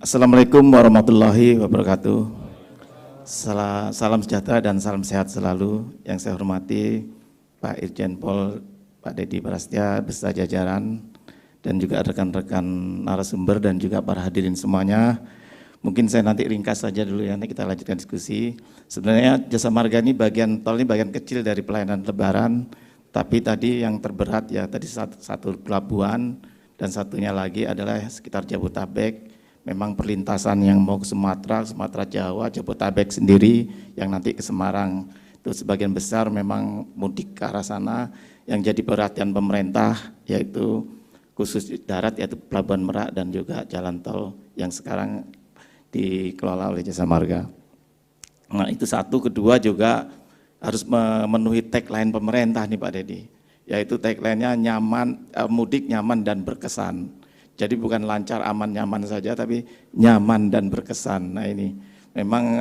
Assalamualaikum warahmatullahi wabarakatuh. Salam sejahtera dan salam sehat selalu. Yang saya hormati Pak Irjen Pol, Pak Dedi Prasetya beserta jajaran dan juga rekan-rekan narasumber dan juga para hadirin semuanya. Mungkin saya nanti ringkas saja dulu ya, nanti kita lanjutkan diskusi. Sebenarnya Jasa Marga ini tol ini bagian kecil dari pelayanan lebaran, tapi tadi yang terberat ya tadi satu pelabuhan dan satunya lagi adalah sekitar Jabodetabek. Memang perlintasan yang mau ke Sumatera, Sumatera Jawa, Jabodetabek sendiri yang nanti ke Semarang. Itu sebagian besar memang mudik ke arah sana yang jadi perhatian pemerintah, yaitu khusus darat, yaitu Pelabuhan Merak dan juga jalan tol yang sekarang dikelola oleh Jasa Marga. Nah itu satu, kedua juga harus memenuhi tagline pemerintah nih Pak Dedi, yaitu tagline-nya nyaman, mudik nyaman dan berkesan. Jadi bukan lancar, aman, nyaman saja, tapi nyaman dan berkesan. Nah ini memang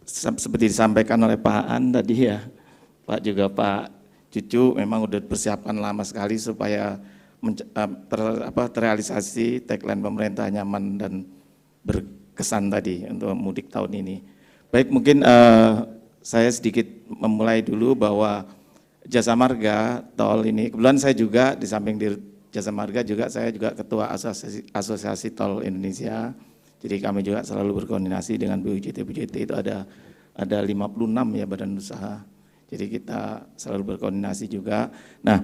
seperti disampaikan oleh Pak An tadi ya, Pak juga Pak Cucu memang udah persiapkan lama sekali supaya terrealisasi tagline pemerintah nyaman dan berkesan tadi untuk mudik tahun ini. Baik, mungkin saya sedikit memulai dulu bahwa Jasa Marga tol ini, kebetulan saya juga di samping di Jasa Marga juga saya juga ketua asosiasi tol Indonesia. Jadi kami juga selalu berkoordinasi dengan BUJT itu ada 56 ya badan usaha. Jadi kita selalu berkoordinasi juga. Nah,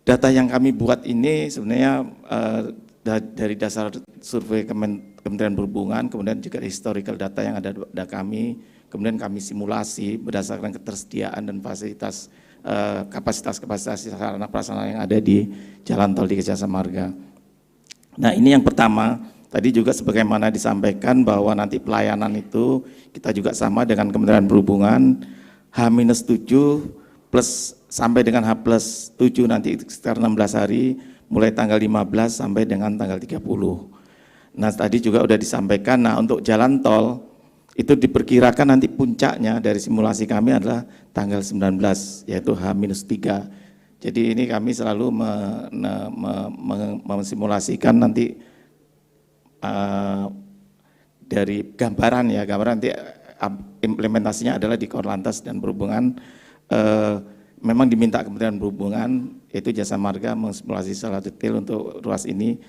data yang kami buat ini sebenarnya dari dasar survei Kementerian Perhubungan, kemudian juga historical data yang ada kami, kemudian kami simulasi berdasarkan ketersediaan dan fasilitas kapasitas sarana prasarana yang ada di jalan tol di Jasa Marga. Nah ini yang pertama, tadi juga sebagaimana disampaikan bahwa nanti pelayanan itu kita juga sama dengan Kementerian Perhubungan, H-7 plus sampai dengan H+7 nanti sekitar 16 hari, mulai tanggal 15 sampai dengan tanggal 30. Nah tadi juga sudah disampaikan, nah untuk jalan tol, itu diperkirakan nanti puncaknya dari simulasi kami adalah tanggal 19, yaitu H-3. Jadi ini kami selalu mensimulasikan nanti dari gambaran ya, gambaran nanti implementasinya adalah di Korlantas dan Perhubungan. Memang diminta Kementerian Perhubungan, yaitu Jasa Marga mensimulasi secara detail untuk ruas ini,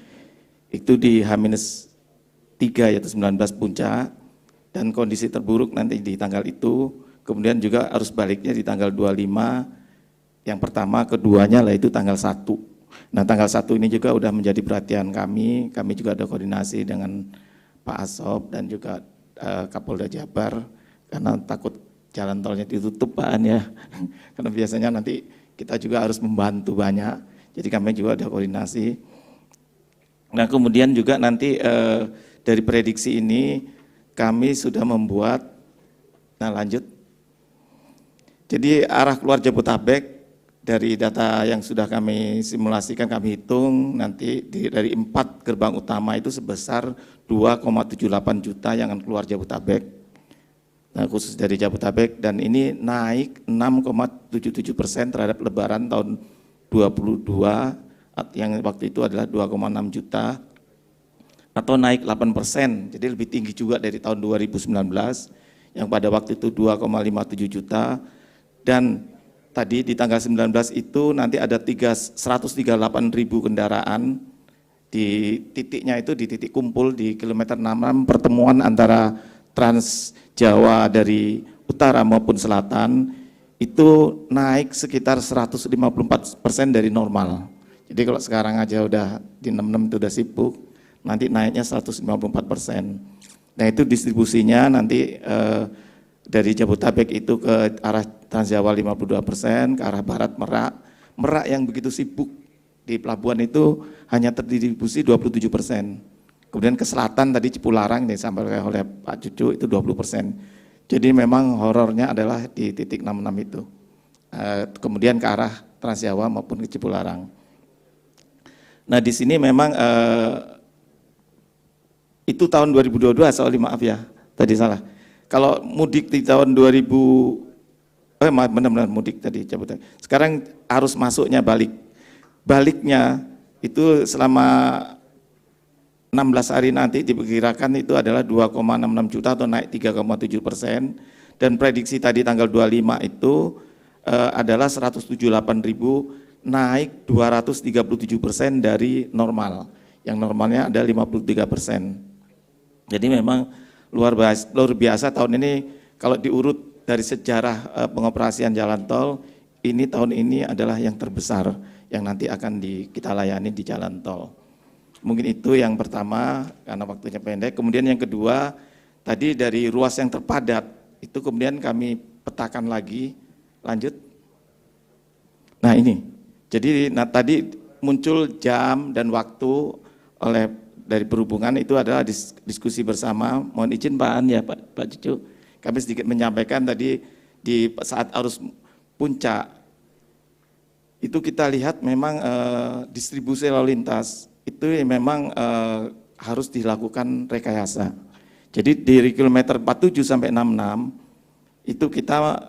itu di H-3 yaitu 19 puncak, dan kondisi terburuk nanti di tanggal itu, kemudian juga arus baliknya di tanggal 25, yang pertama, keduanya lah itu tanggal 1. Nah tanggal 1 ini juga sudah menjadi perhatian kami juga ada koordinasi dengan Pak Asob dan juga Kapolda Jabar, karena takut jalan tolnya ditutup Pak An ya, karena biasanya nanti kita juga harus membantu banyak, jadi kami juga ada koordinasi. Nah kemudian juga nanti dari prediksi ini, kami sudah membuat, nah lanjut. Jadi arah keluar Jabodetabek dari data yang sudah kami simulasikan, kami hitung nanti dari 4 gerbang utama itu sebesar 2,78 juta yang akan keluar Jabodetabek. Nah khusus dari Jabodetabek, dan ini naik 6,77% terhadap Lebaran tahun 22 yang waktu itu adalah 2,6 juta. Atau naik 8%, jadi lebih tinggi juga dari tahun 2019 yang pada waktu itu 2,57 juta, dan tadi di tanggal 19 itu nanti ada 138.000 kendaraan di titiknya itu di titik kumpul di kilometer 66 pertemuan antara Trans Jawa dari utara maupun selatan itu naik sekitar 154% dari normal. Jadi kalau sekarang aja udah di 66 itu udah sibuk, nanti naiknya 154%. Nah itu distribusinya nanti dari Jabodetabek itu ke arah Trans Jawa 52%, ke arah barat Merak yang begitu sibuk di pelabuhan itu hanya terdistribusi 27%. Kemudian ke selatan tadi Cipularang yang disampaikan oleh Pak Cucu itu 20%. Jadi memang horornya adalah di titik 66 itu. Kemudian ke arah Trans Jawa maupun ke Cipularang. Nah di sini memang itu tahun 2022, soal maaf ya, tadi salah. Kalau mudik di tahun 2000, benar-benar mudik tadi, sekarang arus masuknya baliknya itu selama 16 hari nanti diperkirakan itu adalah 2,66 juta atau naik 3,7%, dan prediksi tadi tanggal 25 itu adalah 178.000, naik 237% dari normal, yang normalnya ada 53%. Jadi memang luar biasa tahun ini. Kalau diurut dari sejarah pengoperasian jalan tol, ini tahun ini adalah yang terbesar yang nanti akan kita layani di jalan tol. Mungkin itu yang pertama karena waktunya pendek. Kemudian yang kedua, tadi dari ruas yang terpadat itu kemudian kami petakan lagi. Lanjut. Nah ini, jadi tadi muncul jam dan waktu dari perhubungan, itu adalah diskusi bersama. Mohon izin Pak An ya Pak Cucu, kami sedikit menyampaikan tadi di saat arus puncak itu kita lihat memang distribusi lalu lintas itu memang harus dilakukan rekayasa. Jadi dari kilometer 47 sampai 66 itu kita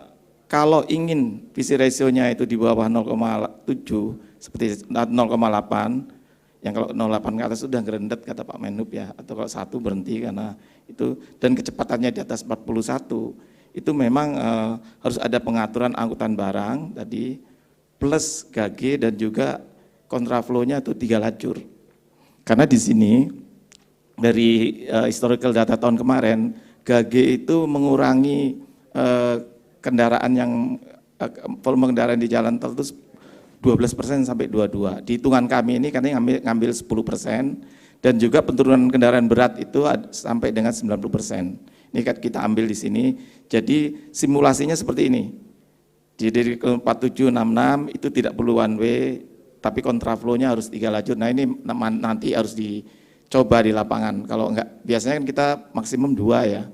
kalau ingin visi rasionya itu di bawah 0,7 seperti 0,8, yang kalau 0,8 ke atas sudah ngerendet kata Pak Menhub ya, atau kalau 1 berhenti karena itu, dan kecepatannya di atas 41, itu memang harus ada pengaturan angkutan barang tadi, plus GAG dan juga kontraflow-nya itu 3 lajur. Karena di sini dari historical data tahun kemarin, GAG itu mengurangi kendaraan yang volume kendaraan di jalan tol itu 12% sampai 22%. Di hitungan kami ini kami ngambil 10%, dan juga penurunan kendaraan berat itu sampai dengan 90%. Ini kan kita ambil di sini. Jadi simulasinya seperti ini. Jadi dari 4766 itu tidak perlu one way, tapi kontraflow-nya harus 3 lajur. Nah ini nanti harus dicoba di lapangan. Kalau enggak, biasanya kan kita maksimum 2 ya.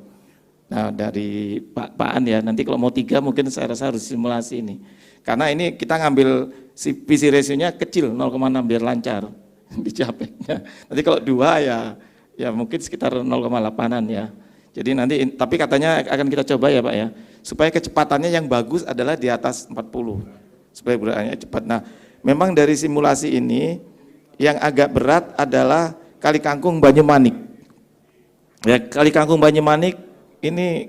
Nah dari Pak An ya, nanti kalau mau 3 mungkin saya rasa harus simulasi ini. Karena ini kita ngambil visi rasionya kecil 0,6 biar lancar dicapainya. Nanti kalau 2 ya mungkin sekitar 0,8an ya. Jadi nanti, tapi katanya akan kita coba ya Pak ya, supaya kecepatannya yang bagus adalah di atas 40, supaya gerakannya cepat. Nah memang dari simulasi ini yang agak berat adalah Kali Kangkung Banyumanik. Ya, Kali Kangkung Banyumanik ini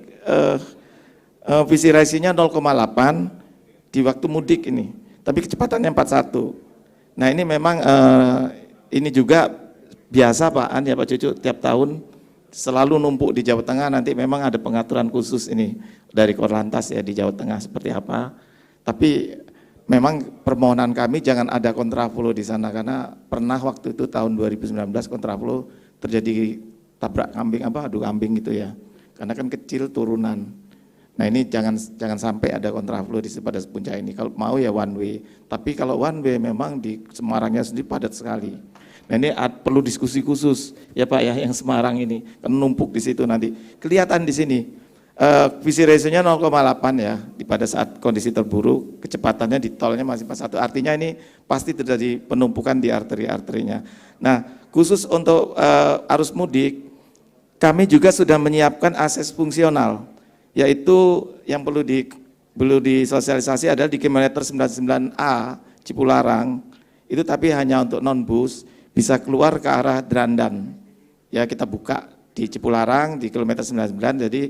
visi rasionya 0,8 di waktu mudik ini, tapi kecepatannya 41. Nah ini memang ini juga biasa Pak An ya Pak Cucu, tiap tahun selalu numpuk di Jawa Tengah. Nanti memang ada pengaturan khusus ini dari Korlantas ya di Jawa Tengah seperti apa. Tapi memang permohonan kami jangan ada kontraflow di sana, karena pernah waktu itu tahun 2019 kontraflow terjadi tabrak kambing adu kambing gitu ya. Karena kan kecil turunan. Nah ini jangan sampai ada kontraflow pada puncak ini. Kalau mau ya one way. Tapi kalau one way memang di Semarangnya sendiri padat sekali. Nah ini perlu diskusi khusus ya Pak ya, yang Semarang ini kan numpuk di situ nanti. Kelihatan di sini visi rasionya 0,8 ya pada saat kondisi terburuk, kecepatannya di tolnya masih 41. Artinya ini pasti terjadi penumpukan di arteri-arterinya. Nah khusus untuk arus mudik, kami juga sudah menyiapkan akses fungsional, yaitu yang perlu disosialisasi adalah di kilometer 99A Cipularang itu, tapi hanya untuk non bus bisa keluar ke arah Drandan. Ya kita buka di Cipularang di kilometer 99, jadi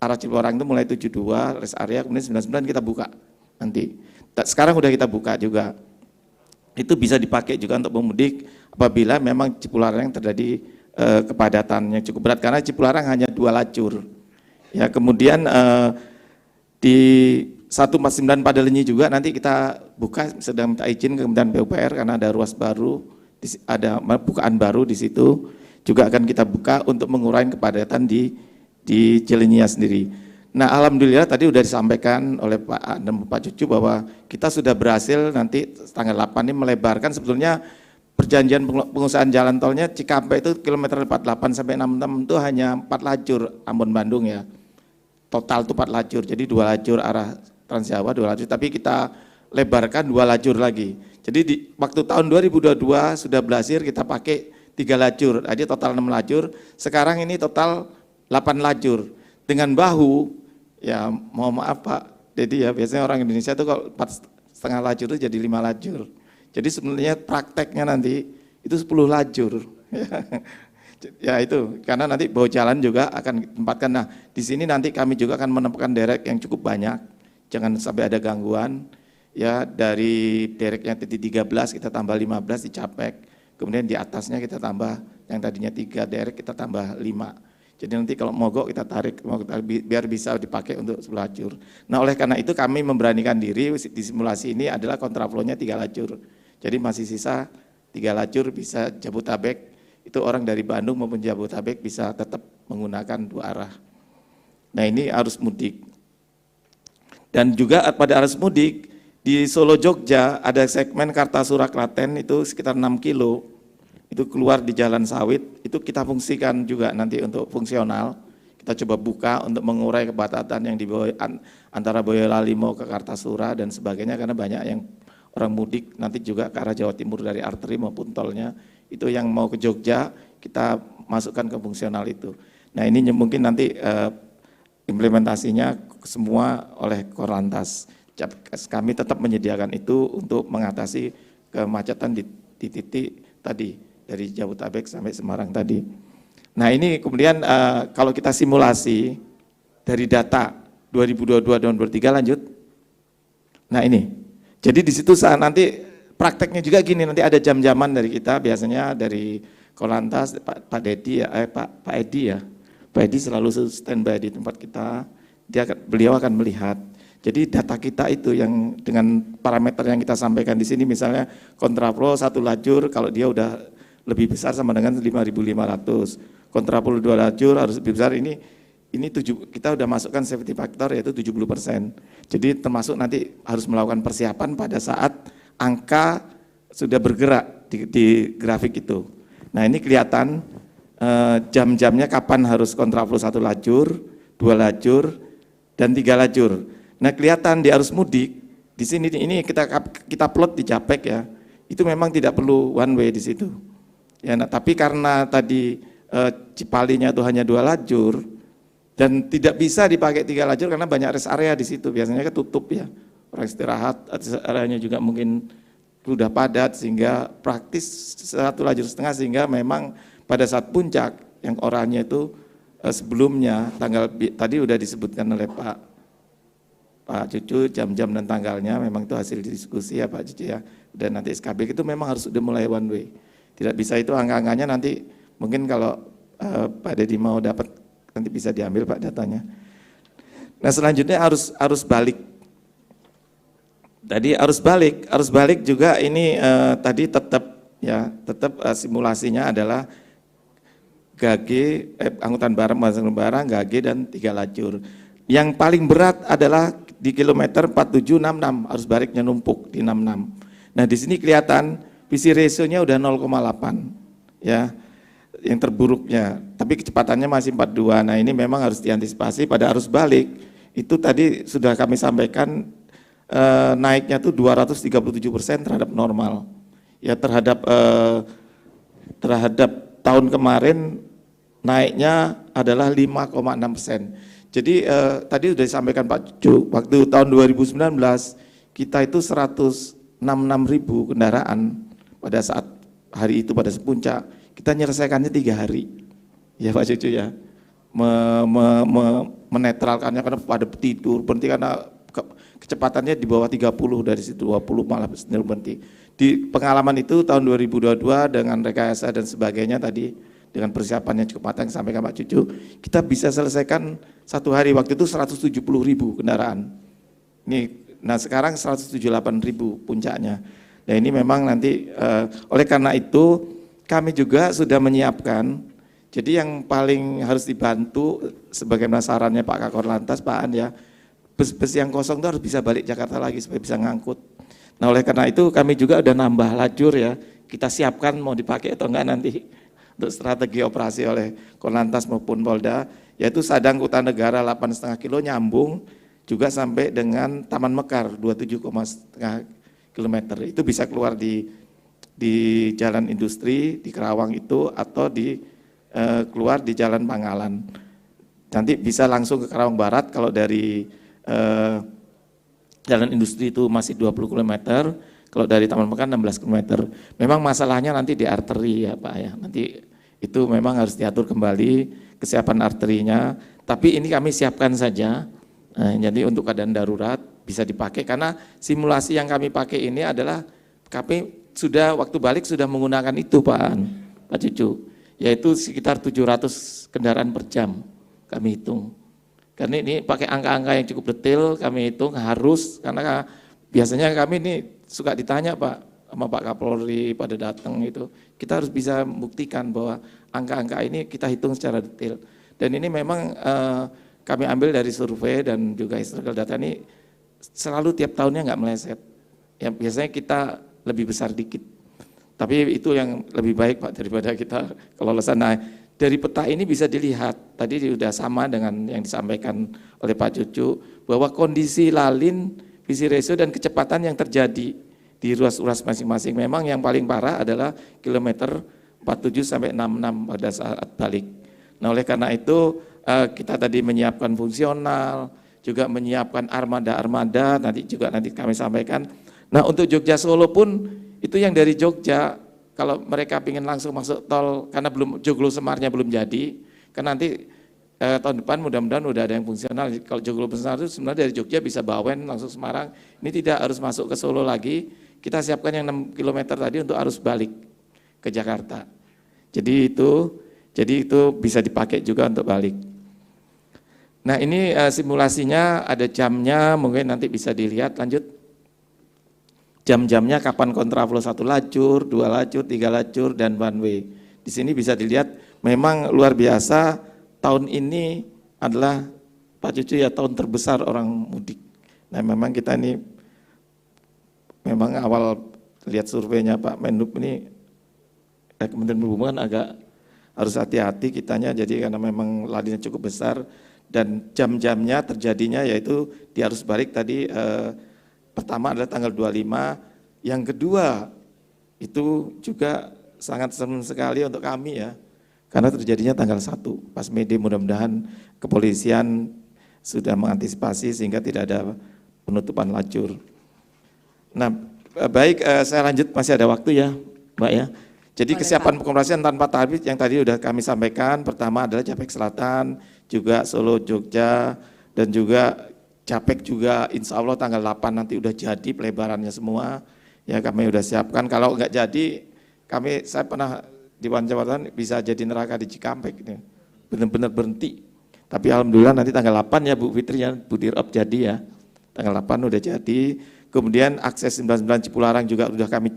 arah Cipularang itu mulai 72 rest area, kemudian 99 kita buka nanti. Sekarang udah kita buka juga. Itu bisa dipakai juga untuk pemudik apabila memang Cipularang terjadi kepadatan yang cukup berat, karena Cipularang hanya 2 lajur. Ya kemudian di 149 Padalenyi juga nanti kita buka, sedang minta izin ke Kementerian PUPR karena ada ruas baru, ada bukaan baru di situ, juga akan kita buka untuk mengurangi kepadatan di Cilenyia sendiri. Nah alhamdulillah tadi sudah disampaikan oleh Pak dan Pak Cucu bahwa kita sudah berhasil nanti tanggal 8 ini melebarkan sebetulnya perjanjian pengusahaan jalan tolnya Cikampek itu kilometer 48 sampai 66 itu hanya 4 lajur Ambon Bandung ya. Total itu 4 lajur, jadi 2 lajur arah Trans Jawa, 2 lajur, tapi kita lebarkan 2 lajur lagi. Jadi di waktu tahun 2022 sudah berhasil kita pakai 3 lajur, jadi total 6 lajur. Sekarang ini total 8 lajur. Dengan bahu, ya mohon maaf Pak, jadi ya biasanya orang Indonesia itu kalau 4,5 lajur itu jadi 5 lajur. Jadi sebenarnya prakteknya nanti itu 10 lajur. Ya itu, karena nanti bahu jalan juga akan ditempatkan. Nah, di sini nanti kami juga akan menempatkan derek yang cukup banyak. Jangan sampai ada gangguan. Ya, dari dereknya titik 13 kita tambah 15 di Capek. Kemudian di atasnya kita tambah yang tadinya 3 derek kita tambah 5. Jadi nanti kalau mogok kita tarik biar bisa dipakai untuk 10 lajur. Nah, oleh karena itu kami memberanikan diri di simulasi ini adalah kontraflow-nya 3 lajur. Jadi masih sisa 3 lajur bisa Jabodetabek. Itu orang dari Bandung maupun Jabodetabek bisa tetap menggunakan 2 arah. Nah, ini arus mudik. Dan juga pada arus mudik di Solo Jogja ada segmen Kartasura Klaten itu sekitar 6 kilo. Itu keluar di Jalan Sawit, itu kita fungsikan juga nanti untuk fungsional. Kita coba buka untuk mengurai kepadatan yang di antara Boyolali mau ke Kartasura dan sebagainya, karena banyak yang orang mudik nanti juga ke arah Jawa Timur dari arteri maupun tolnya. Itu yang mau ke Jogja, kita masukkan ke fungsional itu. Nah, ini mungkin nanti implementasinya semua oleh Korlantas. Kami tetap menyediakan itu untuk mengatasi kemacetan di titik tadi, dari Jabodetabek sampai Semarang tadi. Nah, ini kemudian kalau kita simulasi dari data 2022 dan 2023 lanjut. Nah, ini. Jadi di situ saat nanti prakteknya juga gini, nanti ada jam-jaman dari kita, biasanya dari Korlantas, Pak Dedi ya, Pak Edi ya. Pak Edi selalu standby di tempat kita, beliau akan melihat. Jadi data kita itu yang dengan parameter yang kita sampaikan di sini, misalnya kontraflow 1 lajur kalau dia udah lebih besar sama dengan 5.500. Kontraflow 2 lajur harus lebih besar, ini kita udah masukkan safety factor yaitu 70%. Jadi termasuk nanti harus melakukan persiapan pada saat angka sudah bergerak di grafik itu. Nah, ini kelihatan jam-jamnya kapan harus kontraflow 1 lajur, 2 lajur, dan 3 lajur. Nah, kelihatan di arus mudik, di sini ini kita plot di Japek ya, itu memang tidak perlu one way di situ. Ya, nah, tapi karena tadi Cipalinya itu hanya 2 lajur, dan tidak bisa dipakai 3 lajur karena banyak rest area di situ, biasanya ketutup ya. Orang istirahat, areanya juga mungkin sudah padat sehingga praktis 1 lajur setengah, sehingga memang pada saat puncak yang oranye itu sebelumnya tadi udah disebutkan oleh Pak Cucu jam-jam dan tanggalnya, memang itu hasil diskusi ya Pak Cucu ya. Dan nanti SKB itu memang harus sudah mulai one way. Tidak bisa itu angka-angkanya nanti mungkin kalau Pak Dedi mau dapat nanti bisa diambil Pak datanya. Nah, selanjutnya arus balik. Tadi arus balik juga ini tadi tetap simulasinya adalah GAG, angkutan barang, GAG dan 3 lajur. Yang paling berat adalah di kilometer 4766, arus baliknya numpuk di 66. Nah, di sini kelihatan PC ratio-nya udah 0,8 ya, yang terburuknya. Tapi kecepatannya masih 42. Nah, ini memang harus diantisipasi pada arus balik. Itu tadi sudah kami sampaikan naiknya tuh 237% terhadap normal. Ya, terhadap tahun kemarin naiknya adalah 5,6%. Jadi tadi sudah disampaikan Pak Cucu, waktu tahun 2019 kita itu 166.000 kendaraan pada saat hari itu, pada puncak, kita menyelesaikannya 3 hari. Ya Pak Cucu ya, menetralkannya karena pada tidur, berhenti karena kecepatannya di bawah 30, dari situ 20 malah berhenti. Di pengalaman itu tahun 2022 dengan rekayasa dan sebagainya tadi, dengan persiapannya cukup matang sampaikan Pak Cucu, kita bisa selesaikan 1 hari, waktu itu 170.000 kendaraan. Nah sekarang 178.000 puncaknya. Nah ini memang nanti, oleh karena itu kami juga sudah menyiapkan, jadi yang paling harus dibantu sebagaimana sarannya Pak Kakor Lantas, Pak An ya, bus-bus yang kosong itu harus bisa balik Jakarta lagi supaya bisa ngangkut. Nah oleh karena itu kami juga udah nambah lajur ya, kita siapkan mau dipakai atau enggak nanti untuk strategi operasi oleh Korlantas maupun Polda, yaitu Sadang Kutanegara 8,5 kilo nyambung juga sampai dengan Taman Mekar 27,5 km. Itu bisa keluar di Jalan Industri di Kerawang itu, atau keluar di Jalan Pangalan. Nanti bisa langsung ke Kerawang Barat kalau dari Jalan Industri itu masih 20 km, Kalau dari Taman Pekan 16 km. Memang masalahnya nanti di arteri ya Pak ya. Nanti itu memang harus diatur kembali kesiapan arterinya. Tapi ini kami siapkan saja. Jadi untuk keadaan darurat bisa dipakai karena simulasi yang kami pakai ini adalah kami sudah waktu balik sudah menggunakan itu Pak Cucu. Yaitu sekitar 700 kendaraan per jam kami hitung. Karena ini pakai angka-angka yang cukup detail kami hitung harus, karena biasanya kami ini suka ditanya Pak sama Pak Kapolri pada datang itu, kita harus bisa membuktikan bahwa angka-angka ini kita hitung secara detail. Dan ini memang kami ambil dari survei dan juga historical data ini selalu tiap tahunnya nggak meleset. Ya, biasanya kita lebih besar dikit. Tapi itu yang lebih baik Pak daripada kita kelolosan. Nah, dari peta ini bisa dilihat, tadi sudah sama dengan yang disampaikan oleh Pak Cucu, bahwa kondisi lalin, visi ratio dan kecepatan yang terjadi di ruas-ruas masing-masing. Memang yang paling parah adalah kilometer 47 sampai 66 pada saat balik. Nah oleh karena itu kita tadi menyiapkan fungsional, juga menyiapkan armada-armada, nanti kami sampaikan. Nah untuk Jogja Solo pun itu yang dari Jogja, kalau mereka ingin langsung masuk tol, karena Joglo Semarnya belum jadi, kan nanti tahun depan mudah-mudahan udah ada yang fungsional. Kalau Joglo fungsional itu sebenarnya dari Jogja bisa Bawen langsung Semarang, ini tidak harus masuk ke Solo lagi, kita siapkan yang 6 km tadi untuk arus balik ke Jakarta. Jadi itu bisa dipakai juga untuk balik. Nah ini simulasinya ada jamnya, mungkin nanti bisa dilihat lanjut. Jam-jamnya kapan kontraflow 1 lajur, 2 lajur, 3 lajur, dan one way. Di sini bisa dilihat memang luar biasa, tahun ini adalah Pak Cucu ya tahun terbesar orang mudik. Nah memang kita ini, memang awal lihat surveinya Pak Menhub ini, Kementerian Perhubungan agak harus hati-hati kitanya, jadi karena memang lalinnya cukup besar, dan jam-jamnya terjadinya yaitu di arus balik tadi, pertama adalah tanggal 25, yang kedua itu juga sangat senang sekali untuk kami ya, karena terjadinya tanggal 1, pas Mede, mudah-mudahan kepolisian sudah mengantisipasi sehingga tidak ada penutupan lajur. Nah baik, saya lanjut, masih ada waktu ya Mbak ya. Jadi kesiapan pengoperasian tanpa tarif yang tadi sudah kami sampaikan, pertama adalah Japek Selatan, juga Solo, Jogja, dan juga Japek juga insya Allah tanggal 8 nanti udah jadi pelebarannya semua, ya kami udah siapkan. Kalau enggak jadi, saya pernah di Jabatan bisa jadi neraka di Cikampek, benar-benar berhenti. Tapi alhamdulillah nanti tanggal 8 ya Bu Fitri ya, Budirop jadi ya, tanggal 8 udah jadi. Kemudian akses 99 Cipularang juga udah kami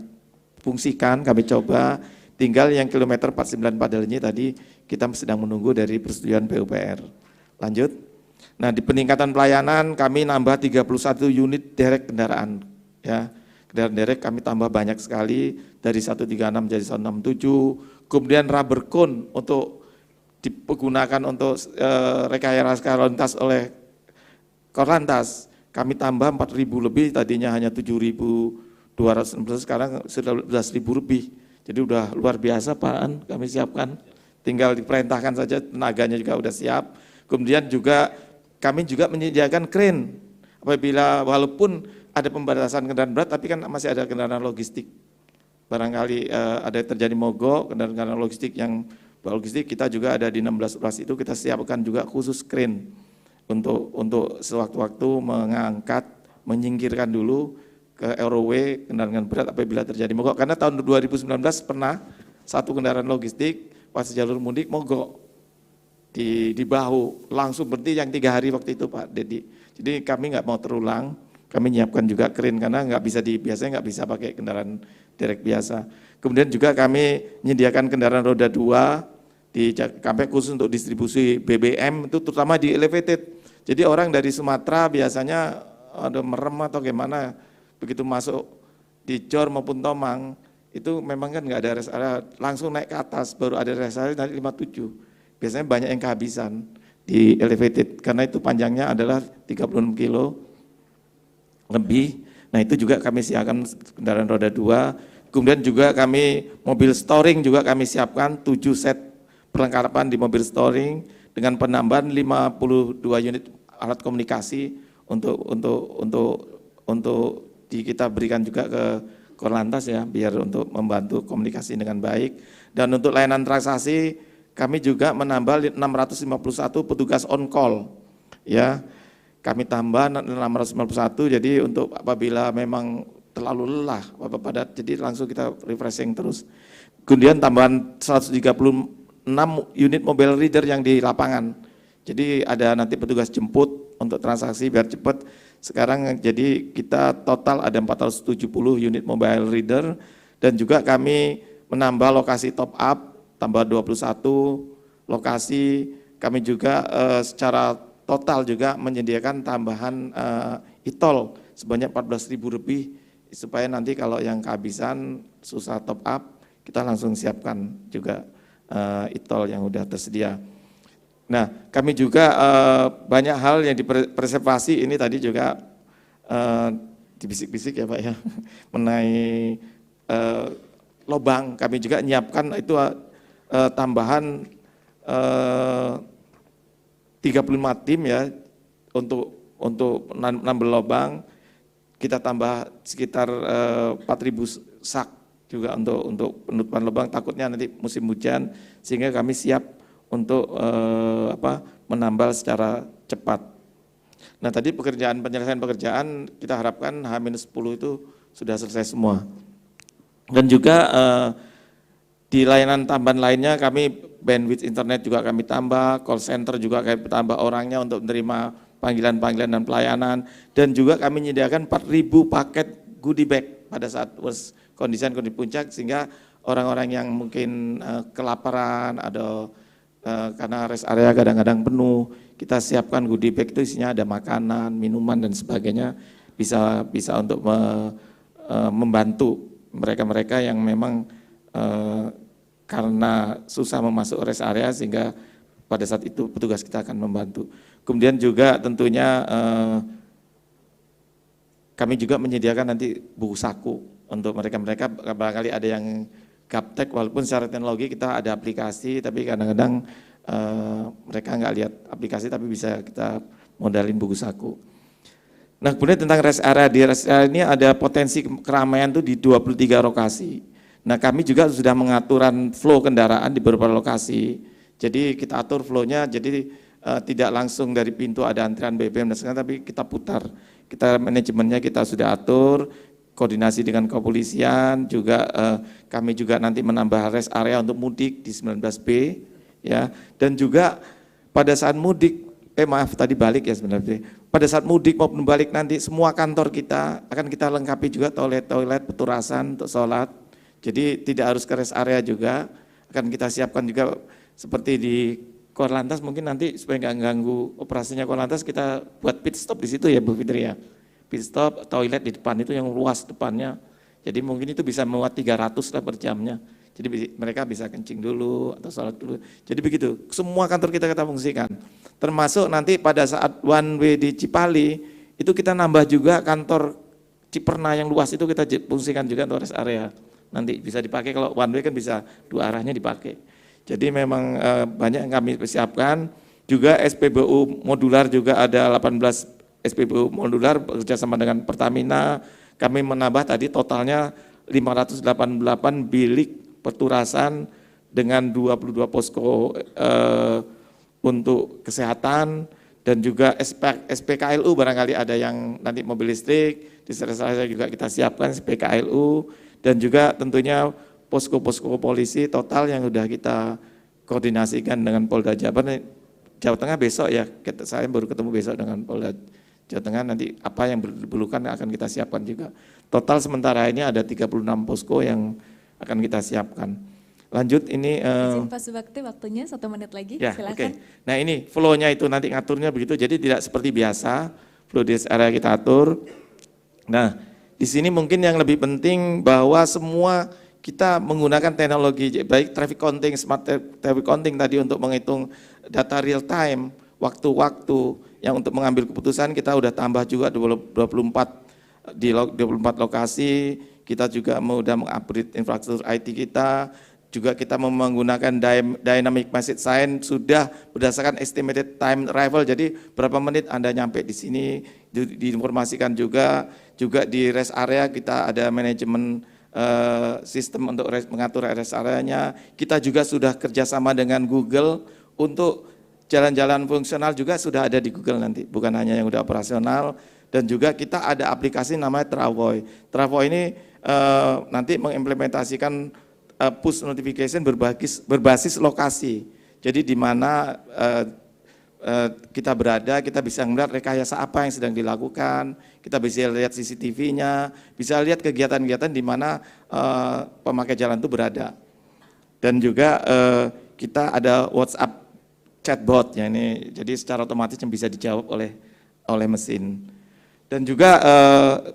fungsikan, kami coba. Tinggal yang kilometer 49 Padalenyi tadi kita sedang menunggu dari persetujuan PUPR. Lanjut. Nah di peningkatan pelayanan kami nambah 31 unit derek kendaraan. Ya, kendaraan derek kami tambah banyak sekali, dari 136 jadi 167. Kemudian rubber cone untuk digunakan untuk rekayasa lalu lintas oleh Korlantas. Kami tambah 4.000 lebih, tadinya hanya 7.200, sekarang sudah 11.000 lebih. Jadi udah luar biasa Pak, kami siapkan. Tinggal diperintahkan saja, tenaganya juga udah siap. Kemudian juga kami juga menyediakan crane, apabila walaupun ada pembatasan kendaraan berat, tapi kan masih ada kendaraan logistik. Barangkali ada terjadi mogok, kendaraan logistik yang logistik, kita juga ada di 16 operasi itu, kita siapkan juga khusus crane untuk sewaktu-waktu mengangkat, menyingkirkan dulu ke ROW kendaraan berat apabila terjadi mogok. Karena tahun 2019 pernah satu kendaraan logistik pas jalur mudik mogok. Di bahu, langsung berhenti yang 3 hari waktu itu Pak Dedi. Jadi kami nggak mau terulang, kami nyiapkan juga crane karena biasanya nggak bisa pakai kendaraan derek biasa. Kemudian juga kami menyediakan kendaraan roda 2 di Cikampek khusus untuk distribusi BBM, itu terutama di elevated. Jadi orang dari Sumatera biasanya ada merem atau gimana, begitu masuk di Jor maupun Tomang, itu memang kan nggak ada rest area, langsung naik ke atas, baru ada rest area dari 57. Biasanya banyak yang kehabisan di elevated, karena itu panjangnya adalah 36 kilo lebih. Nah itu juga kami siapkan kendaraan roda 2. Kemudian juga kami mobil storing juga kami siapkan 7 set perlengkapan di mobil storing dengan penambahan 52 unit alat komunikasi untuk kita berikan juga ke Korlantas ya, biar untuk membantu komunikasi dengan baik. Dan untuk layanan transaksi kami juga menambah 651 petugas on call ya. Kami tambah 651, jadi untuk apabila memang terlalu lelah padat, jadi langsung kita refreshing terus. Kemudian tambahan 136 unit mobile reader yang di lapangan. Jadi ada nanti petugas jemput untuk transaksi biar cepat. Sekarang jadi kita total ada 470 unit mobile reader, dan juga kami menambah lokasi top up, tambah 21 lokasi. Kami juga secara total juga menyediakan tambahan e-tol sebanyak 14.000 lebih, supaya nanti kalau yang kehabisan susah top up, kita langsung siapkan juga e-tol yang sudah tersedia. Nah, kami juga banyak hal yang dipreservasi, ini tadi juga dibisik-bisik ya Pak ya, mengenai lobang. Kami juga menyiapkan itu tambahan 35 tim ya untuk nambel lobang. Kita tambah sekitar 4.000 sak juga untuk penutupan lubang, takutnya nanti musim hujan, sehingga kami siap untuk menambal secara cepat. Nah tadi penyelesaian pekerjaan kita harapkan H-10 itu sudah selesai semua. Dan juga di layanan tambahan lainnya kami bandwidth internet juga kami tambah, call center juga kami tambah orangnya untuk menerima panggilan-panggilan dan pelayanan, dan juga kami menyediakan 4.000 paket goodie bag pada saat kondisi puncak, sehingga orang-orang yang mungkin kelaparan atau karena rest area kadang-kadang penuh, kita siapkan goodie bag, itu isinya ada makanan, minuman dan sebagainya, bisa untuk membantu mereka-mereka yang memang karena susah memasuk rest area, sehingga pada saat itu petugas kita akan membantu. Kemudian juga tentunya kami juga menyediakan nanti buku saku untuk mereka-mereka, barangkali ada yang gaptek, walaupun secara teknologi kita ada aplikasi, tapi kadang-kadang mereka nggak lihat aplikasi, tapi bisa kita modalin buku saku. Nah kemudian tentang rest area, di rest area ini ada potensi keramaian tuh di 23 lokasi. Nah kami juga sudah mengaturan flow kendaraan di beberapa lokasi, jadi kita atur flow-nya, jadi tidak langsung dari pintu ada antrian BBM dan sebagainya, tapi kita putar, kita manajemennya kita sudah atur, koordinasi dengan kepolisian, juga kami juga nanti menambah rest area untuk mudik di 19B ya, dan juga pada saat mudik, tadi balik ya sebenarnya, pada saat mudik maupun balik nanti semua kantor kita akan kita lengkapi juga toilet peturasan untuk sholat, jadi tidak harus ke rest area juga, akan kita siapkan juga seperti di Korlantas, mungkin nanti supaya nggak ganggu operasinya Korlantas, kita buat pit stop di situ ya Bu Fitri ya. Pit stop, toilet di depan itu yang luas depannya, jadi mungkin itu bisa muat 300 lah per jamnya, jadi mereka bisa kencing dulu atau sholat dulu, jadi begitu, semua kantor kita fungsikan, termasuk nanti pada saat one way di Cipali, itu kita nambah juga kantor Ciperna yang luas itu kita fungsikan juga untuk rest area, nanti bisa dipakai, kalau one way kan bisa dua arahnya dipakai. Jadi memang banyak yang kami persiapkan, juga SPBU modular juga ada 18 SPBU modular bekerjasama dengan Pertamina, kami menambah tadi totalnya 588 bilik peturasan dengan 22 posko untuk kesehatan, dan juga SPKLU barangkali ada yang nanti mobil listrik, di sana juga kita siapkan SPKLU, dan juga tentunya posko-posko polisi total yang sudah kita koordinasikan dengan Polda Jabar. Jawa Tengah besok ya, saya baru ketemu besok dengan Polda Jawa Tengah, nanti apa yang diperlukan akan kita siapkan juga. Total sementara ini ada 36 posko yang akan kita siapkan. Lanjut ini. Pak Subakti, waktunya 1 menit lagi, ya, silakan. Nah ini flow-nya itu nanti ngaturnya begitu, jadi tidak seperti biasa, flow di area kita atur. Nah di sini mungkin yang lebih penting bahwa semua kita menggunakan teknologi, baik traffic counting, smart traffic counting tadi untuk menghitung data real time, waktu-waktu yang untuk mengambil keputusan, kita udah tambah juga 24 lokasi, kita juga sudah mengupgrade infrastruktur IT kita, juga kita menggunakan dynamic message sign sudah berdasarkan estimated time arrival. Jadi berapa menit Anda nyampe di sini diinformasikan juga di rest area kita ada manajemen sistem untuk mengatur rest areanya. Kita juga sudah kerjasama dengan Google untuk jalan-jalan fungsional juga sudah ada di Google nanti, bukan hanya yang udah operasional. Dan juga kita ada aplikasi namanya Travoy. Travoy ini nanti mengimplementasikan push notification berbasis lokasi. Jadi di mana kita berada, kita bisa melihat rekayasa apa yang sedang dilakukan, kita bisa lihat CCTV-nya, bisa lihat kegiatan-kegiatan di mana pemakai jalan itu berada. Dan juga kita ada WhatsApp chatbot, ya ini jadi secara otomatis yang bisa dijawab oleh mesin. Dan juga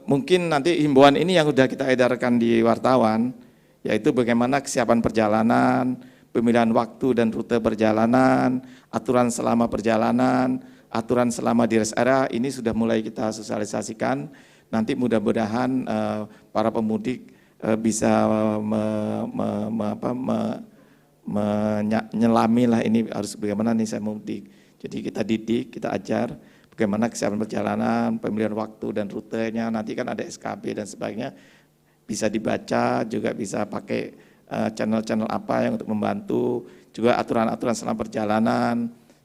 mungkin nanti himbauan ini yang sudah kita edarkan di wartawan, yaitu bagaimana kesiapan perjalanan, pemilihan waktu dan rute perjalanan, aturan selama perjalanan, aturan selama di rest area, ini sudah mulai kita sosialisasikan. Nanti mudah-mudahan para pemudik bisa menyelami lah ini harus bagaimana nih saya mudik. Jadi kita didik, kita ajar bagaimana kesiapan perjalanan, pemilihan waktu dan rutenya, nanti kan ada SKB dan sebagainya, bisa dibaca, juga bisa pakai channel-channel apa yang untuk membantu, juga aturan-aturan selama perjalanan,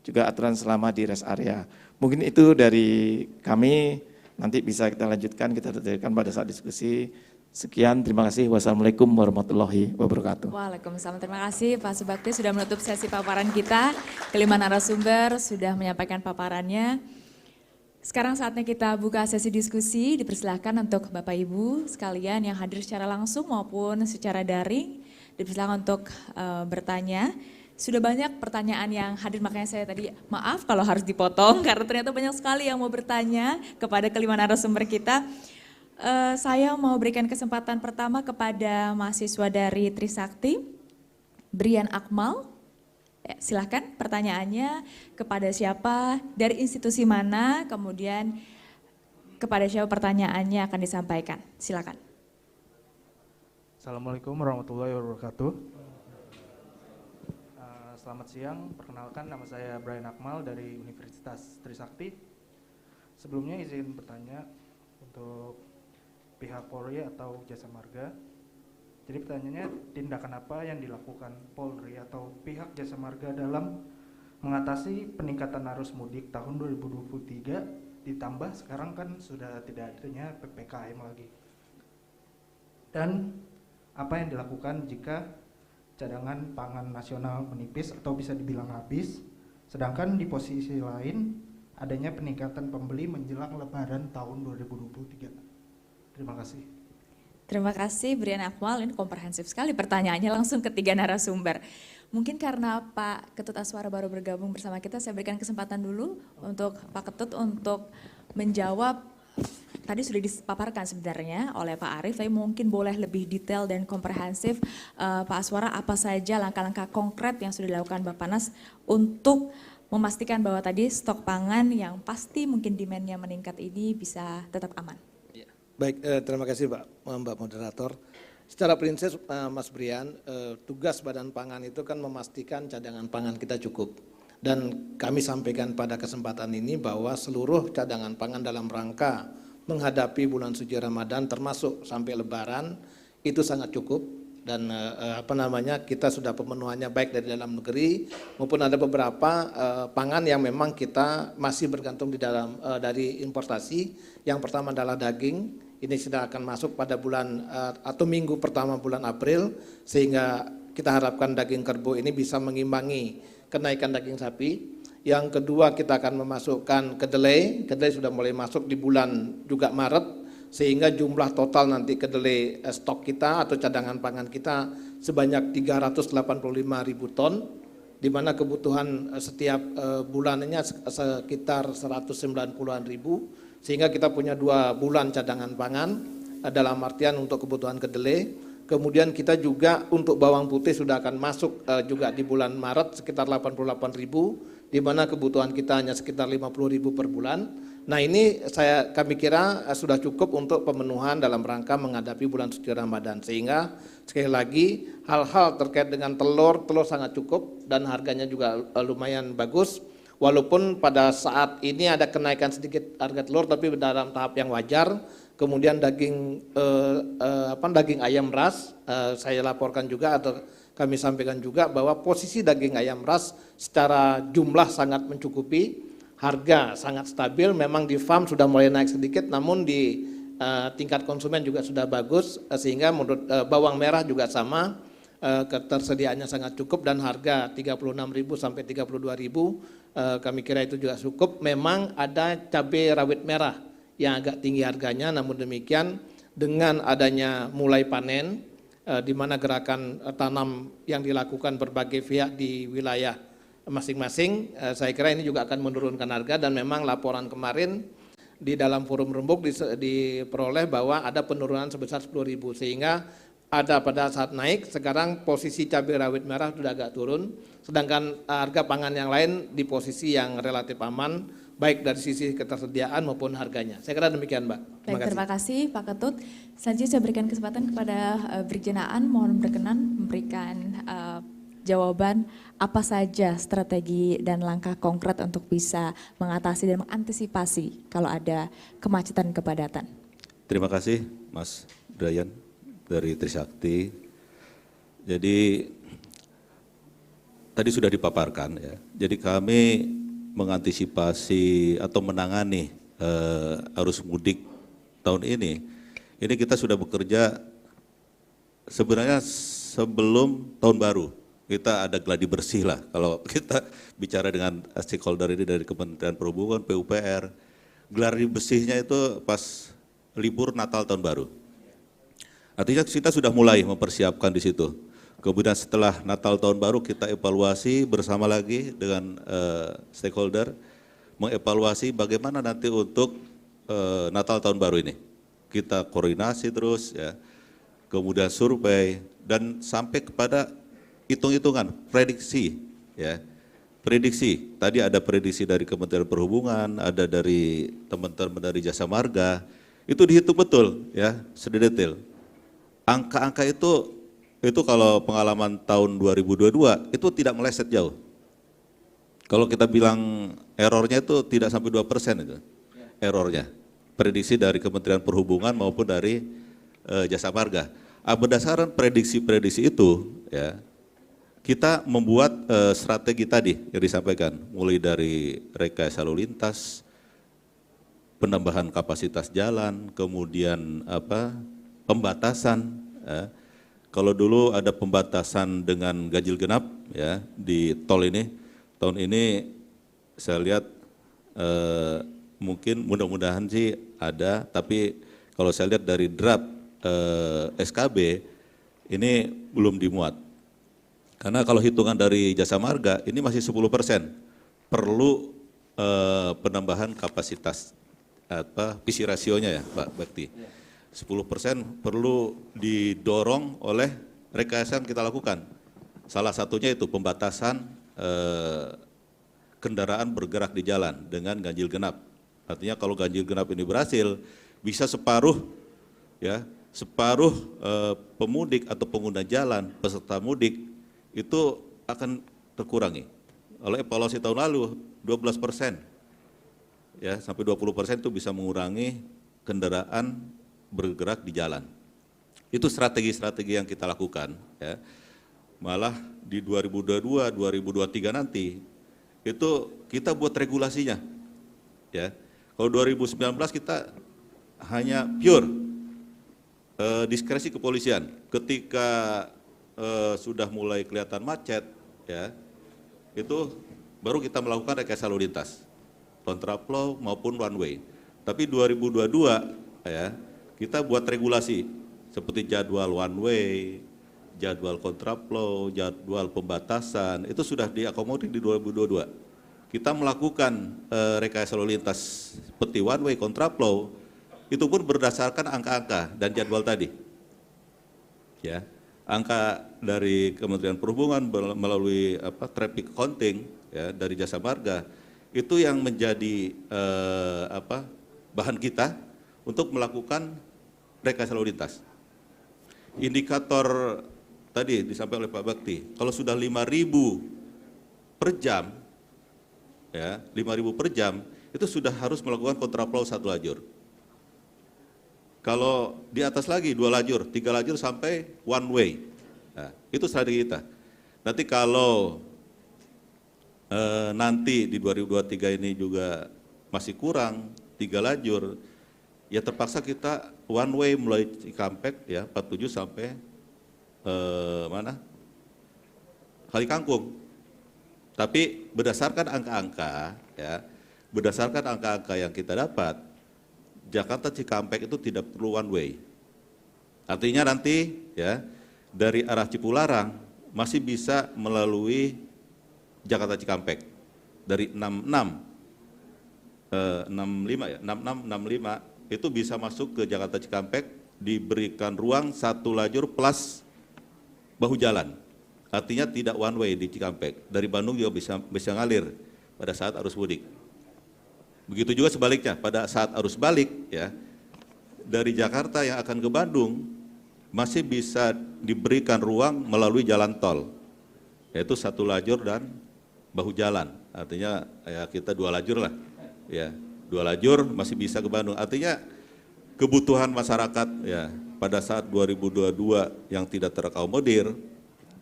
juga aturan selama di rest area. Mungkin itu dari kami, nanti bisa kita lanjutkan, kita detailkan pada saat diskusi. Sekian, terima kasih. Wassalamualaikum warahmatullahi wabarakatuh. Waalaikumsalam, terima kasih Pak Subakti sudah menutup sesi paparan kita. Kelima narasumber sudah menyampaikan paparannya. Sekarang saatnya kita buka sesi diskusi, dipersilahkan untuk Bapak Ibu sekalian yang hadir secara langsung maupun secara daring, dipersilahkan untuk bertanya. Sudah banyak pertanyaan yang hadir, makanya saya tadi maaf kalau harus dipotong karena ternyata banyak sekali yang mau bertanya kepada kelima narasumber kita. Saya mau berikan kesempatan pertama kepada mahasiswa dari Trisakti, Brian Akmal. Silahkan pertanyaannya kepada siapa, dari institusi mana, kemudian kepada siapa pertanyaannya akan disampaikan. Silakan. Assalamualaikum warahmatullahi wabarakatuh. Selamat siang, perkenalkan nama saya Brian Akmal dari Universitas Trisakti. Sebelumnya izin bertanya untuk pihak Polri atau Jasa Marga. Jadi pertanyaannya, tindakan apa yang dilakukan Polri atau pihak Jasa Marga dalam mengatasi peningkatan arus mudik tahun 2023, ditambah sekarang kan sudah tidak adanya PPKM lagi. Dan apa yang dilakukan jika cadangan pangan nasional menipis atau bisa dibilang habis, sedangkan di posisi lain adanya peningkatan pembeli menjelang Lebaran tahun 2023. Terima kasih. Terima kasih Brian Akmal, ini komprehensif sekali pertanyaannya langsung ketiga narasumber. Mungkin karena Pak Ketut Aswara baru bergabung bersama kita, saya berikan kesempatan dulu untuk Pak Ketut untuk menjawab. Tadi sudah dipaparkan sebenarnya oleh Pak Arief, tapi mungkin boleh lebih detail dan komprehensif Pak Aswara, apa saja langkah-langkah konkret yang sudah dilakukan Bappenas untuk memastikan bahwa tadi stok pangan yang pasti mungkin demand-nya meningkat ini bisa tetap aman. Baik, terima kasih Mbak Moderator. Secara prinsip Mas Brian, tugas Badan Pangan itu kan memastikan cadangan pangan kita cukup. Dan kami sampaikan pada kesempatan ini bahwa seluruh cadangan pangan dalam rangka menghadapi bulan suci Ramadan termasuk sampai Lebaran itu sangat cukup. Dan kita sudah pemenuhannya baik dari dalam negeri maupun ada beberapa pangan yang memang kita masih bergantung dari importasi. Yang pertama adalah daging, ini sudah akan masuk pada bulan atau minggu pertama bulan April, sehingga kita harapkan daging kerbau ini bisa mengimbangi kenaikan daging sapi. Yang kedua, kita akan memasukkan kedelai sudah mulai masuk di bulan juga Maret, sehingga jumlah total nanti kedelai stok kita atau cadangan pangan kita sebanyak 385.000 ton, di mana kebutuhan setiap bulannya sekitar 190-an ribu, sehingga kita punya 2 bulan cadangan pangan dalam artian untuk kebutuhan kedelai. Kemudian kita juga untuk bawang putih sudah akan masuk juga di bulan Maret sekitar 88.000, di mana kebutuhan kita hanya sekitar 50.000 per bulan. Nah ini kami kira sudah cukup untuk pemenuhan dalam rangka menghadapi bulan suci Ramadan. Sehingga sekali lagi hal-hal terkait dengan telur sangat cukup dan harganya juga lumayan bagus. Walaupun pada saat ini ada kenaikan sedikit harga telur tapi dalam tahap yang wajar. Kemudian daging ayam ras, saya laporkan juga atau kami sampaikan juga bahwa posisi daging ayam ras secara jumlah sangat mencukupi, harga sangat stabil, memang di farm sudah mulai naik sedikit, namun di tingkat konsumen juga sudah bagus, sehingga menurut bawang merah juga sama, ketersediaannya sangat cukup dan harga 36.000 sampai 32.000, kami kira itu juga cukup. Memang ada cabai rawit merah yang agak tinggi harganya, namun demikian dengan adanya mulai panen, di mana gerakan tanam yang dilakukan berbagai pihak di wilayah masing-masing, saya kira ini juga akan menurunkan harga. Dan memang laporan kemarin di dalam forum rembuk diperoleh bahwa ada penurunan sebesar 10.000, sehingga ada pada saat naik, sekarang posisi cabai rawit merah sudah agak turun, sedangkan harga pangan yang lain di posisi yang relatif aman, baik dari sisi ketersediaan maupun harganya. Saya kira demikian, Mbak. Baik, terima kasih Pak Ketut. Selanjutnya saya berikan kesempatan kepada Brigjen Aan, mohon berkenan memberikan jawaban apa saja strategi dan langkah konkret untuk bisa mengatasi dan mengantisipasi kalau ada kemacetan dan kepadatan. Terima kasih Mas Brian dari Trisakti. Jadi tadi sudah dipaparkan ya. Jadi kami mengantisipasi atau menangani arus mudik tahun ini kita sudah bekerja sebenarnya sebelum tahun baru. Kita ada gladi bersih lah kalau kita bicara dengan stakeholder ini dari Kementerian Perhubungan, PUPR. Gladi bersihnya itu pas libur Natal tahun baru. Artinya kita sudah mulai mempersiapkan di situ. Kemudian setelah Natal tahun baru kita evaluasi bersama lagi dengan stakeholder, mengevaluasi bagaimana nanti untuk Natal tahun baru ini. Kita koordinasi terus ya, kemudian survei dan sampai kepada hitung-hitungan, prediksi ya. Prediksi, tadi ada prediksi dari Kementerian Perhubungan, ada dari teman-teman dari Jasa Marga, itu dihitung betul ya, sedetail. Angka-angka itu kalau pengalaman tahun 2022 itu tidak meleset jauh. Kalau kita bilang errornya itu tidak sampai 2% itu errornya. Prediksi dari Kementerian Perhubungan maupun dari Jasa Marga. Berdasarkan prediksi-prediksi itu ya, kita membuat strategi tadi yang disampaikan, mulai dari rekayasa lalu lintas, penambahan kapasitas jalan, kemudian pembatasan. Ya. Kalau dulu ada pembatasan dengan ganjil genap ya di tol ini, tahun ini saya lihat mungkin mudah-mudahan sih ada, tapi kalau saya lihat dari draft SKB ini belum dimuat. Karena kalau hitungan dari Jasa Marga ini masih 10%, perlu penambahan kapasitas visi rasionya ya Pak Bakti. 10% perlu didorong oleh rekayasa yang kita lakukan. Salah satunya itu pembatasan kendaraan bergerak di jalan dengan ganjil genap. Artinya kalau ganjil genap ini berhasil, bisa separuh pemudik atau pengguna jalan, peserta mudik, itu akan terkurangi. Oleh evaluasi tahun lalu 12%, ya sampai 20% itu bisa mengurangi kendaraan bergerak di jalan. Itu strategi-strategi yang kita lakukan. Ya. Malah di 2022, 2023 nanti itu kita buat regulasinya. Ya. Kalau 2019 kita hanya pure diskresi kepolisian. Ketika sudah mulai kelihatan macet, ya, itu baru kita melakukan rekayasa lalu lintas, kontraflow maupun one way. Tapi 2022 ya, kita buat regulasi seperti jadwal one way, jadwal kontraflow, jadwal pembatasan, itu sudah diakomodir di 2022. Kita melakukan rekayasa lalu lintas seperti one way, kontraflow, itu pun berdasarkan angka-angka dan jadwal tadi. ya. Angka dari Kementerian Perhubungan melalui traffic counting ya dari Jasa Marga itu yang menjadi bahan kita untuk melakukan rekayasa lalu lintas. Indikator tadi disampaikan oleh Pak Bakti, kalau sudah 5.000 per jam, ya 5.000 per jam, itu sudah harus melakukan kontraflow 1 lajur. Kalau di atas lagi 2 lajur, 3 lajur sampai one way. Nah, itu strategi kita. Nanti kalau nanti di 2023 ini juga masih kurang 3 lajur, ya terpaksa kita one way mulai Cikampek ya 47 sampai Kali Kangkung. Tapi berdasarkan angka-angka ya, berdasarkan angka-angka yang kita dapat, Jakarta Cikampek itu tidak perlu one way. Artinya nanti ya dari arah Cipularang masih bisa melalui Jakarta Cikampek dari 65 ya, 65 itu bisa masuk ke Jakarta Cikampek, diberikan ruang 1 lajur plus bahu jalan. Artinya tidak one way di Cikampek. Dari Bandung juga bisa ngalir pada saat arus mudik. Begitu juga sebaliknya, pada saat arus balik ya, dari Jakarta yang akan ke Bandung masih bisa diberikan ruang melalui jalan tol, yaitu 1 lajur dan bahu jalan. Artinya ya kita 2 lajur lah, ya 2 lajur masih bisa ke Bandung. Artinya kebutuhan masyarakat ya pada saat 2022 yang tidak terakomodir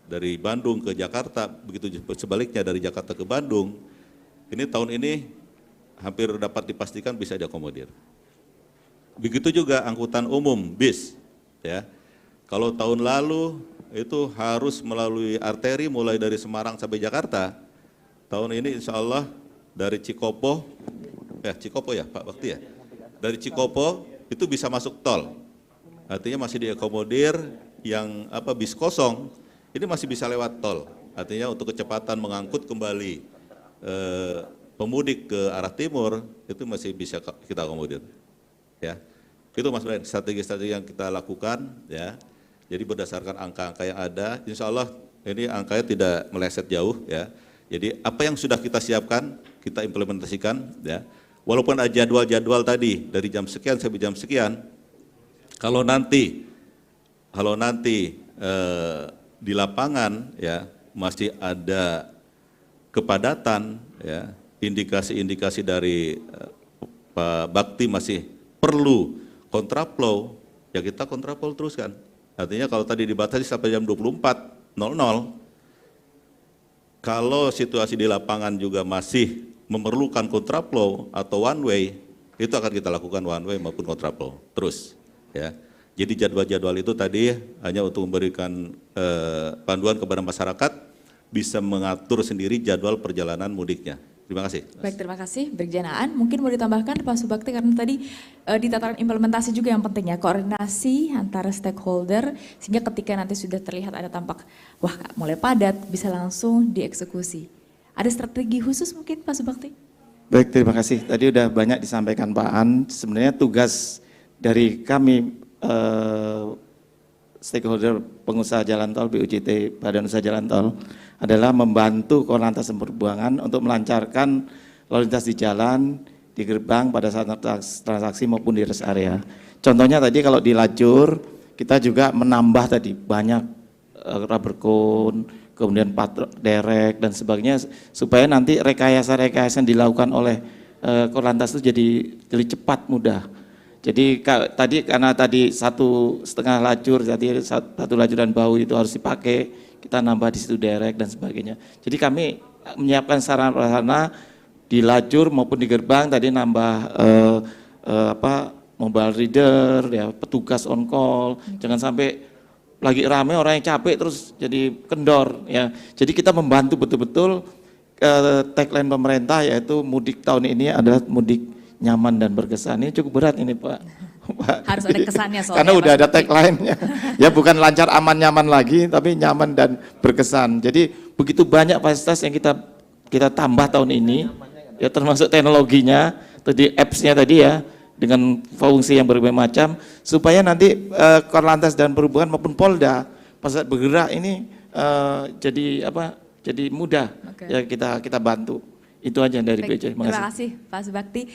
dari Bandung ke Jakarta, begitu sebaliknya dari Jakarta ke Bandung, ini tahun ini hampir dapat dipastikan bisa diakomodir. Begitu juga angkutan umum, bis. Ya. Kalau tahun lalu itu harus melalui arteri mulai dari Semarang sampai Jakarta, tahun ini insya Allah dari Cikopo ya Pak Bakti ya, dari Cikopo itu bisa masuk tol. Artinya masih diakomodir yang bis kosong, ini masih bisa lewat tol. Artinya untuk kecepatan mengangkut kembali pemudik ke arah timur itu masih bisa kita akomodir. Ya. Itu Mas Brian, strategi-strategi yang kita lakukan ya. Jadi berdasarkan angka-angka yang ada, insya Allah ini angkanya tidak meleset jauh ya. Jadi apa yang sudah kita siapkan, kita implementasikan ya. Walaupun ada jadwal-jadwal tadi dari jam sekian sampai jam sekian, kalau nanti di lapangan ya masih ada kepadatan ya, indikasi-indikasi dari Pak Bakti masih perlu kontraflow, ya kita kontraflow teruskan. Artinya kalau tadi dibatasi sampai jam 24.00, kalau situasi di lapangan juga masih memerlukan kontraflow atau one way, itu akan kita lakukan one way maupun kontraflow terus. Ya. Jadi jadwal-jadwal itu tadi hanya untuk memberikan panduan kepada masyarakat bisa mengatur sendiri jadwal perjalanan mudiknya. Terima kasih. Baik, terima kasih. Brigjen Aan, mungkin mau ditambahkan Pak Subakti karena tadi di tataran implementasi juga yang penting ya, koordinasi antara stakeholder sehingga ketika nanti sudah terlihat ada tampak wah mulai padat bisa langsung dieksekusi. Ada strategi khusus mungkin Pak Subakti? Baik, terima kasih. Tadi udah banyak disampaikan Pak An. Sebenarnya tugas dari kami stakeholder pengusaha jalan tol BUJT Badan Usaha Jalan Tol adalah membantu Korlantas Perhubungan untuk melancarkan lalu lintas di jalan, di gerbang pada saat transaksi maupun di rest area. Contohnya tadi kalau di lajur kita juga menambah tadi banyak rubber cone, kemudian derek dan sebagainya supaya nanti rekayasa-rekayasa yang dilakukan oleh Korlantas itu jadi cepat mudah. Jadi tadi karena tadi 1,5 lajur, jadi 1 lajur dan bahu itu harus dipakai, kita nambah di situ derek dan sebagainya. Jadi kami menyiapkan sarana di lajur maupun di gerbang tadi nambah mobile reader ya, petugas on call, jangan sampai lagi ramai orang yang capek terus jadi kendor ya. Jadi kita membantu betul-betul tagline pemerintah yaitu mudik tahun ini adalah mudik nyaman dan berkesan. Ini cukup berat ini Pak. Harus ada kesannya soalnya. Karena udah ada tagline-nya. Ya bukan lancar aman nyaman lagi, tapi nyaman dan berkesan. Jadi begitu banyak fasilitas yang kita tambah tahun ini, ya termasuk teknologinya, tadi apps-nya tadi ya, dengan fungsi yang berbagai macam supaya nanti Korlantas dan Perhubungan maupun Polda pas saat bergerak ini jadi mudah Oke. ya kita bantu. Itu aja dari Baik, BJ. terima kasih Pak Subakti.